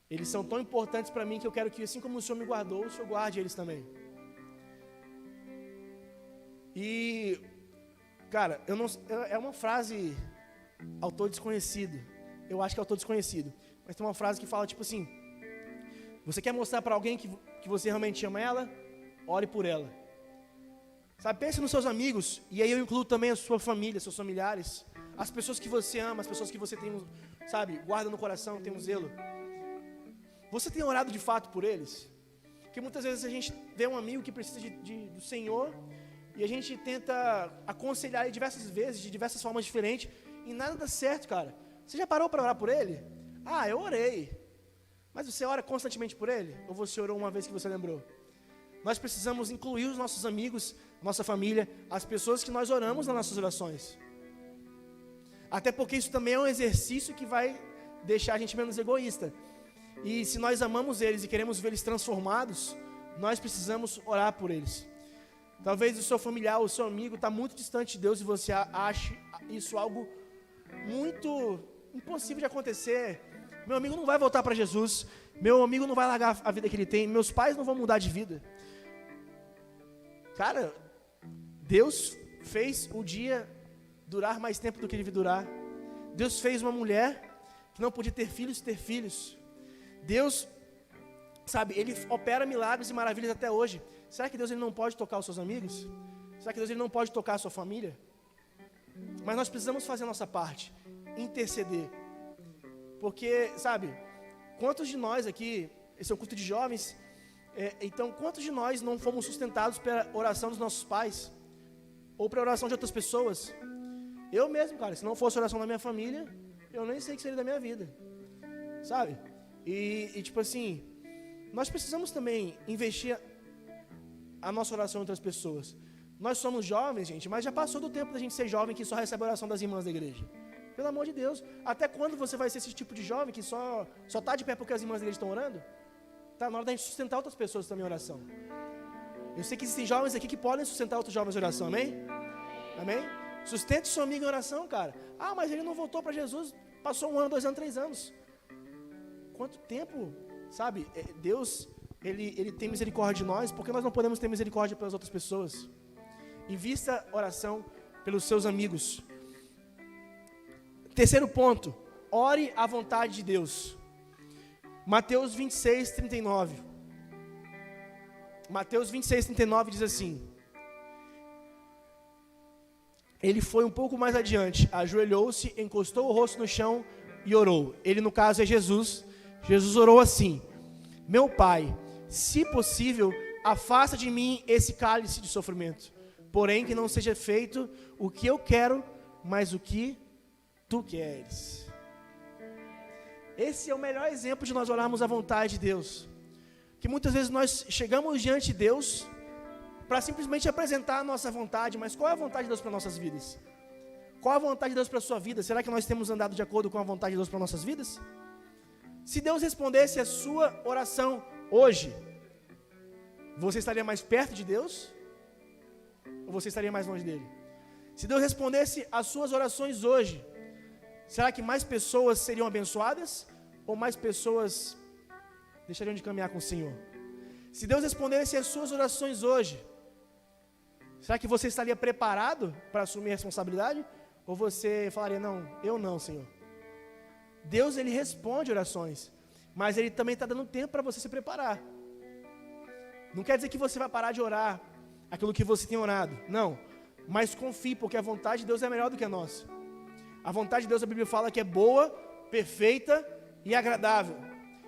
eles são tão importantes para mim que eu quero que, assim como o Senhor me guardou, o Senhor guarde eles também. E, cara, é uma frase autor desconhecido. Eu acho que é autor desconhecido. Mas tem uma frase que fala tipo assim: você quer mostrar para alguém que você realmente ama ela? Ore por ela. Sabe, pense nos seus amigos, e aí eu incluo também a sua família, seus familiares, as pessoas que você ama, as pessoas que você tem, guarda no coração, tem um zelo. Você tem orado de fato por eles? Porque muitas vezes a gente vê um amigo que precisa do Senhor, e a gente tenta aconselhar ele diversas vezes, de diversas formas diferentes, e nada dá certo, cara. Você já parou para orar por ele? Eu orei. Mas você ora constantemente por ele? Ou você orou uma vez que você lembrou? Nós precisamos incluir os nossos amigos, nossa família, as pessoas que nós oramos nas nossas orações. Até porque isso também é um exercício que vai deixar a gente menos egoísta. E se nós amamos eles e queremos ver eles transformados, nós precisamos orar por eles. Talvez o seu familiar, o seu amigo está muito distante de Deus e você ache isso algo muito impossível de acontecer. Meu amigo não vai voltar para Jesus, meu amigo não vai largar a vida que ele tem, meus pais não vão mudar de vida. Cara, Deus fez o dia durar mais tempo do que ele devia durar. Deus fez uma mulher que não podia ter filhos. Deus, ele opera milagres e maravilhas até hoje. Será que Deus ele não pode tocar os seus amigos? Será que Deus ele não pode tocar a sua família? Mas nós precisamos fazer a nossa parte, interceder. Porque, quantos de nós aqui, esse é um culto de jovens, então quantos de nós não fomos sustentados pela oração dos nossos pais? Ou pela oração de outras pessoas? Eu mesmo, cara, se não fosse a oração da minha família, eu nem sei o que seria da minha vida. E tipo assim, nós precisamos também investir a nossa oração em outras pessoas. Nós somos jovens, gente, mas já passou do tempo da gente ser jovem que só recebe a oração das irmãs da igreja. Pelo amor de Deus. Até quando você vai ser esse tipo de jovem que só está de pé porque as irmãs dele estão orando? Está na hora da gente sustentar outras pessoas também em oração. Eu sei que existem jovens aqui que podem sustentar outros jovens em oração, amém? Amém? Sustente seu amigo em oração, cara. Ah, mas ele não voltou para Jesus, passou 1 ano, 2 anos, 3 anos. Quanto tempo, sabe? Deus, Ele tem misericórdia de nós, porque nós não podemos ter misericórdia pelas outras pessoas. Invista oração pelos seus amigos. Terceiro ponto, ore à vontade de Deus. Mateus 26, 39. Mateus 26, 39 diz assim: ele foi um pouco mais adiante, ajoelhou-se, encostou o rosto no chão e orou. Ele, no caso, é Jesus. Jesus orou assim: meu Pai, se possível, afasta de mim esse cálice de sofrimento. Porém, que não seja feito o que eu quero, mas o que tu queres. Esse é o melhor exemplo de nós orarmos à vontade de Deus. Que muitas vezes nós chegamos diante de Deus para simplesmente apresentar a nossa vontade, mas qual é a vontade de Deus para nossas vidas? Qual é a vontade de Deus para a sua vida? Será que nós temos andado de acordo com a vontade de Deus para nossas vidas? Se Deus respondesse a sua oração hoje, você estaria mais perto de Deus? Ou você estaria mais longe dele? Se Deus respondesse às suas orações hoje, será que mais pessoas seriam abençoadas? Ou mais pessoas deixariam de caminhar com o Senhor? Se Deus respondesse às suas orações hoje, será que você estaria preparado para assumir a responsabilidade? Ou você falaria, não, eu não, Senhor? Deus, Ele responde orações, mas Ele também está dando tempo para você se preparar. Não quer dizer que você vai parar de orar aquilo que você tem orado, não. Mas confie, porque a vontade de Deus é melhor do que a nossa. A vontade de Deus, a Bíblia fala que é boa, perfeita e agradável.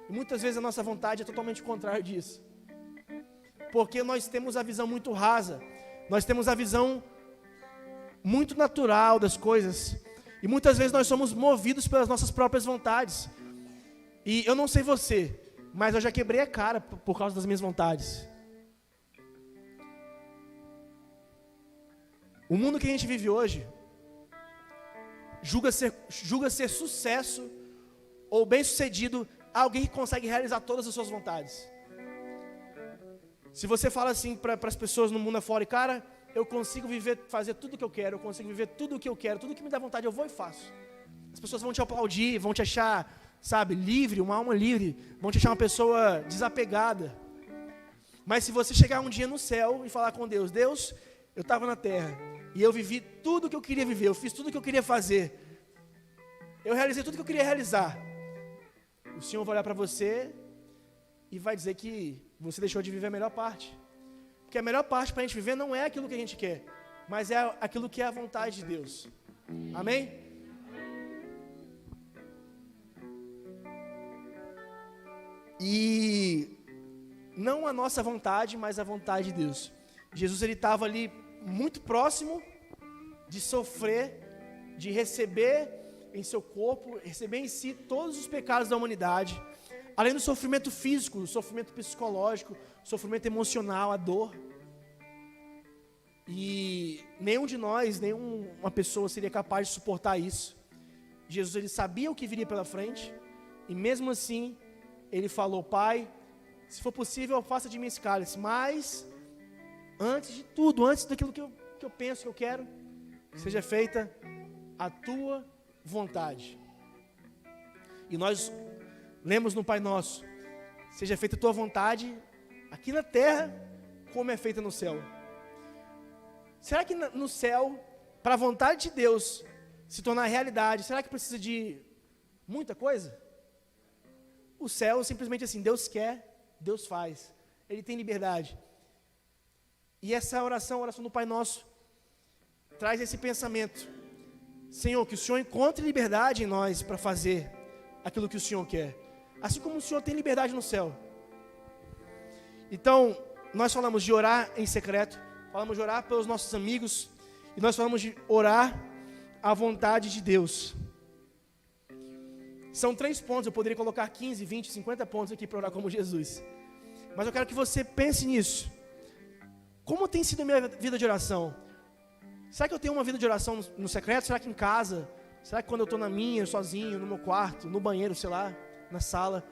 E muitas vezes a nossa vontade é totalmente contrária disso. Porque nós temos a visão muito rasa, nós temos a visão muito natural das coisas, e muitas vezes nós somos movidos pelas nossas próprias vontades. E eu não sei você, mas eu já quebrei a cara por causa das minhas vontades. O mundo que a gente vive hoje julga ser sucesso ou bem-sucedido alguém que consegue realizar todas as suas vontades. Se você fala assim para as pessoas no mundo afora, cara, eu consigo fazer tudo o que eu quero, eu consigo viver tudo o que eu quero, tudo que me dá vontade eu vou e faço. As pessoas vão te aplaudir, vão te achar, sabe, livre, uma alma livre, vão te achar uma pessoa desapegada. Mas se você chegar um dia no céu e falar com Deus, Deus, eu estava na terra e eu vivi tudo o que eu queria viver, eu fiz tudo o que eu queria fazer, eu realizei tudo o que eu queria realizar. O Senhor vai olhar para você e vai dizer que você deixou de viver a melhor parte. Porque a melhor parte para a gente viver não é aquilo que a gente quer, mas é aquilo que é a vontade de Deus. Amém? E não a nossa vontade, mas a vontade de Deus. Jesus, ele estava ali muito próximo de sofrer, de receber em seu corpo, receber em si todos os pecados da humanidade, além do sofrimento físico, do sofrimento psicológico, sofrimento emocional, a dor. E nenhum de nós, nenhuma pessoa seria capaz de suportar isso. Jesus, ele sabia o que viria pela frente, e mesmo assim, ele falou, Pai, se for possível, afasta de mim esse cálice, mas, antes de tudo, antes daquilo que eu penso, que eu quero, seja feita a tua vontade. E nós lemos no Pai Nosso, seja feita a tua vontade, aqui na terra, como é feita no céu. Será que no céu, para a vontade de Deus se tornar realidade, será que precisa de muita coisa? O céu é simplesmente assim, Deus quer, Deus faz, Ele tem liberdade. E essa oração, a oração do Pai Nosso, traz esse pensamento, Senhor, que o Senhor encontre liberdade em nós para fazer aquilo que o Senhor quer, assim como o Senhor tem liberdade no céu. Então, nós falamos de orar em secreto, falamos de orar pelos nossos amigos, e nós falamos de orar à vontade de Deus. São 3 pontos, eu poderia colocar 15, 20, 50 pontos aqui para orar como Jesus. Mas eu quero que você pense nisso. Como tem sido a minha vida de oração? Será que eu tenho uma vida de oração no secreto? Será que em casa Será que quando eu estou na minha, sozinho, no meu quarto, no banheiro, sei lá, na sala,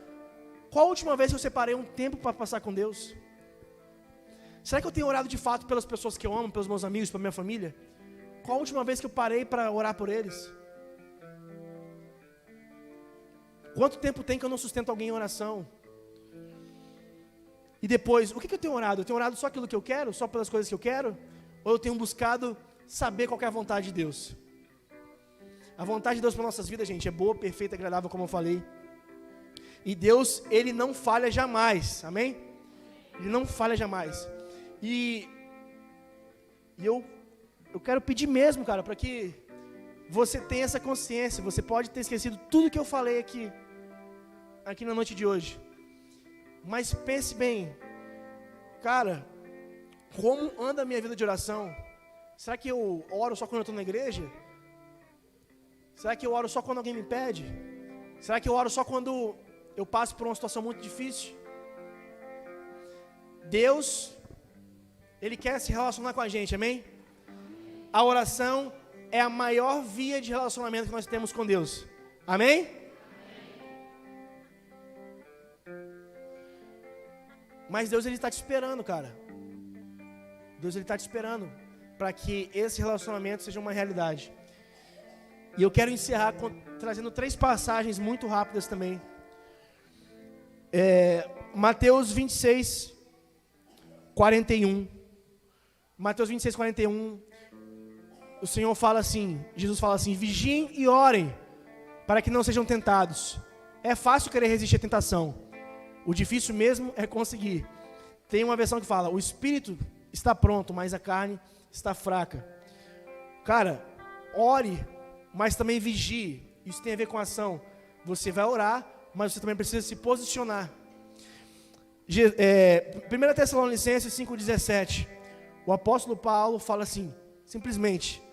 qual a última vez que eu separei um tempo para passar com Deus? Será que eu tenho orado de fato pelas pessoas que eu amo, pelos meus amigos, pela minha família? Qual a última vez que eu parei para orar por eles? Quanto tempo tem que eu não sustento alguém em oração? E depois, o que eu tenho orado? Eu tenho orado só aquilo que eu quero? Só pelas coisas que eu quero? Ou eu tenho buscado saber qual é a vontade de Deus? A vontade de Deus para nossas vidas, gente, é boa, perfeita, agradável, como eu falei. E Deus, Ele não falha jamais, amém? Ele não falha jamais. E eu quero pedir mesmo, cara, para que você tenha essa consciência. Você pode ter esquecido tudo que eu falei aqui na noite de hoje. Mas pense bem, cara, como anda a minha vida de oração? Será que eu oro só quando eu estou na igreja? Será que eu oro só quando alguém me pede? Será que eu oro só quando eu passo por uma situação muito difícil? Deus, Ele quer se relacionar com a gente, amém? A oração é a maior via de relacionamento que nós temos com Deus, amém? Mas Deus, Ele está te esperando, cara. Deus, Ele está te esperando para que esse relacionamento seja uma realidade. E eu quero encerrar trazendo 3 passagens muito rápidas também. Mateus 26, 41. Mateus 26, 41. O Senhor fala assim, Jesus fala assim: vigiem e orem, para que não sejam tentados. É fácil querer resistir à tentação. O difícil mesmo é conseguir. Tem uma versão que fala: o espírito está pronto, mas a carne está fraca. Cara, ore, mas também vigie. Isso tem a ver com ação. Você vai orar, mas você também precisa se posicionar. 1 Tessalonicenses 5,17. O apóstolo Paulo fala assim, simplesmente: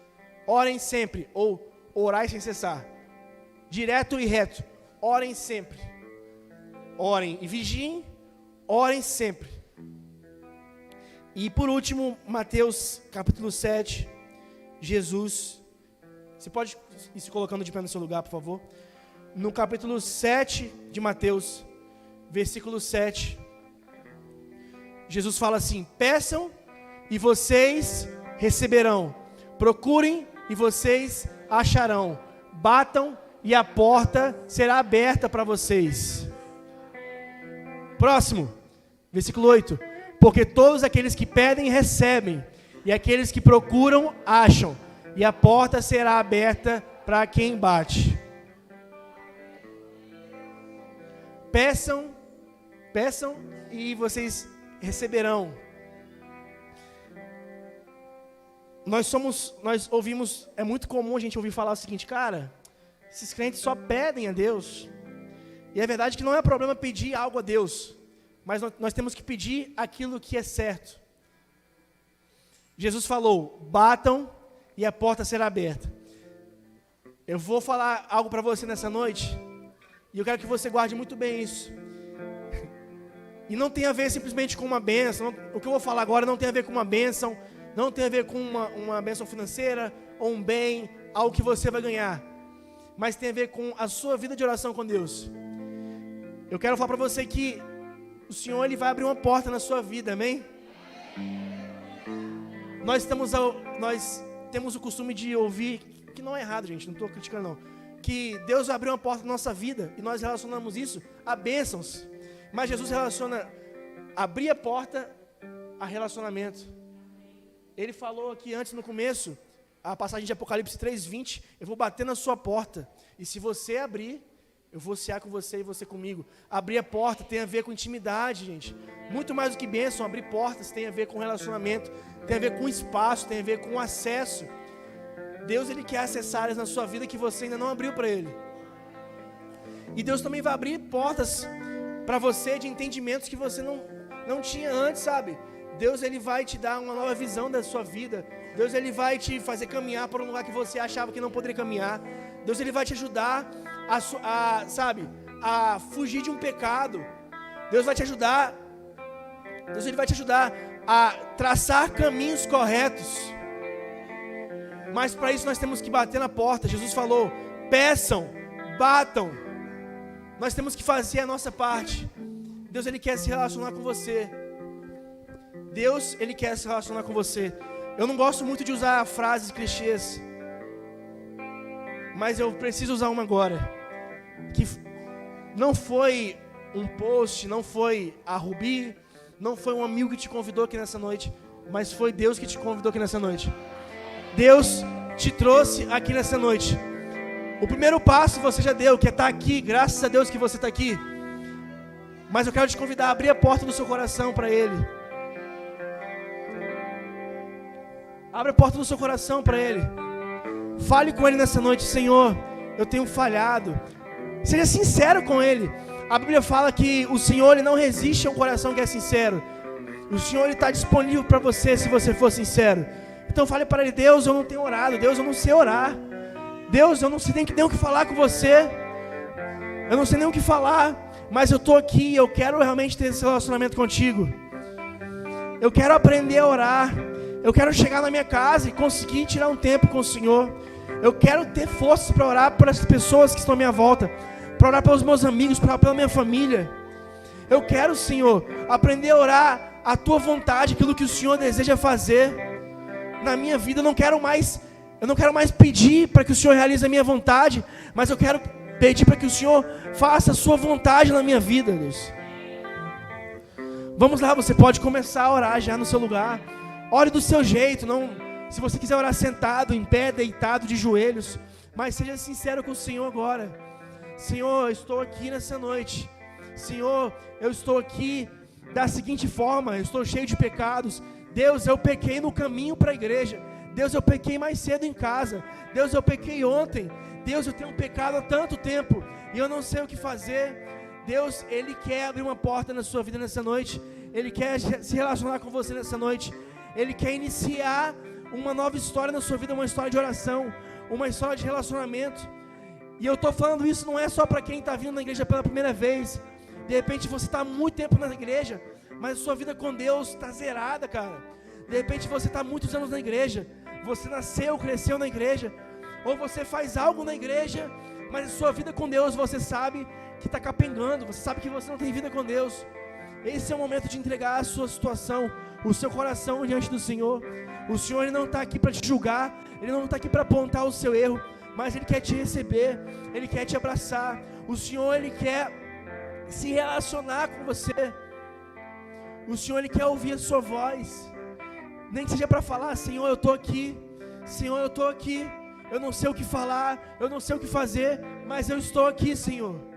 orem sempre, ou orai sem cessar. Direto e reto, orem sempre. Orem e vigiem, orem sempre. E por último, Mateus capítulo 7, Jesus, você pode ir se colocando de pé no seu lugar, por favor? No capítulo 7 de Mateus, versículo 7, Jesus fala assim: peçam e vocês receberão, procurem e vocês acharão, batam e a porta será aberta para vocês. Próximo, versículo 8. Porque todos aqueles que pedem, recebem, e aqueles que procuram, acham, e a porta será aberta para quem bate. Peçam e vocês receberão. Nós ouvimos, é muito comum a gente ouvir falar o seguinte: cara, esses crentes só pedem a Deus. E é verdade que não é problema pedir algo a Deus, mas nós temos que pedir aquilo que é certo. Jesus falou: batam e a porta será aberta. Eu vou falar algo para você nessa noite, e eu quero que você guarde muito bem isso. E não tem a ver simplesmente com uma bênção. O que eu vou falar agora não tem a ver com uma bênção, não tem a ver com uma bênção financeira, ou um bem, algo que você vai ganhar, mas tem a ver com a sua vida de oração com Deus. Eu quero falar para você que o Senhor, Ele vai abrir uma porta na sua vida, amém? Nós temos o costume de ouvir, que não é errado, gente, não estou criticando não, que Deus vai abrir uma porta na nossa vida, e nós relacionamos isso a bênçãos. Mas Jesus relaciona abrir a porta a relacionamento. Ele falou aqui antes, no começo, a passagem de Apocalipse 3:20, eu vou bater na sua porta, e se você abrir, eu vou cear com você e você comigo. Abrir a porta tem a ver com intimidade, gente. Muito mais do que bênção, abrir portas tem a ver com relacionamento, tem a ver com espaço, tem a ver com acesso. Deus, Ele quer acessar áreas na sua vida que você ainda não abriu para Ele. E Deus também vai abrir portas para você de entendimentos que você não tinha antes, sabe? Deus, Ele vai te dar uma nova visão da sua vida. Deus, Ele vai te fazer caminhar para um lugar que você achava que não poderia caminhar. Deus, Ele vai te ajudar a fugir de um pecado. Deus vai te ajudar. Deus, Ele vai te ajudar a traçar caminhos corretos. Mas para isso nós temos que bater na porta. Jesus falou: peçam, batam. Nós temos que fazer a nossa parte. Deus, Ele quer se relacionar com você. Deus, Ele quer se relacionar com você. Eu não gosto muito de usar frases clichês, mas eu preciso usar uma agora. Que não foi um post, não foi a Rubi, não foi um amigo que te convidou aqui nessa noite, mas foi Deus que te convidou aqui nessa noite. Deus te trouxe aqui nessa noite. O primeiro passo você já deu, que é estar aqui, graças a Deus que você está aqui. Mas eu quero te convidar a abrir a porta do seu coração para Ele. Abra a porta do seu coração para Ele. Fale com Ele nessa noite: Senhor, eu tenho falhado. Seja sincero com Ele. A Bíblia fala que o Senhor, Ele não resiste a um coração que é sincero. O Senhor, Ele está disponível para você se você for sincero. Então fale para Ele: Deus, eu não tenho orado. Deus, eu não sei orar. Deus, eu não sei nem o que falar com você. Eu não sei nem o que falar. Mas eu estou aqui e eu quero realmente ter esse relacionamento contigo. Eu quero aprender a orar. Eu quero chegar na minha casa e conseguir tirar um tempo com o Senhor. Eu quero ter força para orar por as pessoas que estão à minha volta, para orar pelos meus amigos, para orar pela minha família. Eu quero, Senhor, aprender a orar a Tua vontade, aquilo que o Senhor deseja fazer na minha vida. Eu não quero mais pedir para que o Senhor realize a minha vontade, mas eu quero pedir para que o Senhor faça a Sua vontade na minha vida, Deus. Vamos lá, você pode começar a orar já no seu lugar. Ore do seu jeito, não, se você quiser orar sentado, em pé, deitado, de joelhos, mas seja sincero com o Senhor agora. Senhor, eu estou aqui nessa noite. Senhor, eu estou aqui da seguinte forma: eu estou cheio de pecados. Deus, eu pequei no caminho para a igreja. Deus, eu pequei mais cedo em casa. Deus, eu pequei ontem. Deus, eu tenho pecado há tanto tempo e eu não sei o que fazer. Deus, Ele quer abrir uma porta na sua vida nessa noite. Ele quer se relacionar com você nessa noite. Ele quer iniciar uma nova história na sua vida, uma história de oração, uma história de relacionamento. E eu estou falando isso não é só para quem está vindo na igreja pela primeira vez. De repente você está há muito tempo na igreja, mas a sua vida com Deus está zerada, cara. De repente você está há muitos anos na igreja, você nasceu, cresceu na igreja, ou você faz algo na igreja, mas a sua vida com Deus você sabe que está capengando, você sabe que você não tem vida com Deus. Esse é o momento de entregar a sua situação, o seu coração diante do Senhor. O Senhor, Ele não está aqui para te julgar, Ele não está aqui para apontar o seu erro, mas Ele quer te receber, Ele quer te abraçar. O Senhor, Ele quer se relacionar com você. O Senhor, Ele quer ouvir a sua voz, nem que seja para falar: Senhor, eu estou aqui. Senhor, eu estou aqui. Eu não sei o que falar, eu não sei o que fazer, mas eu estou aqui, Senhor.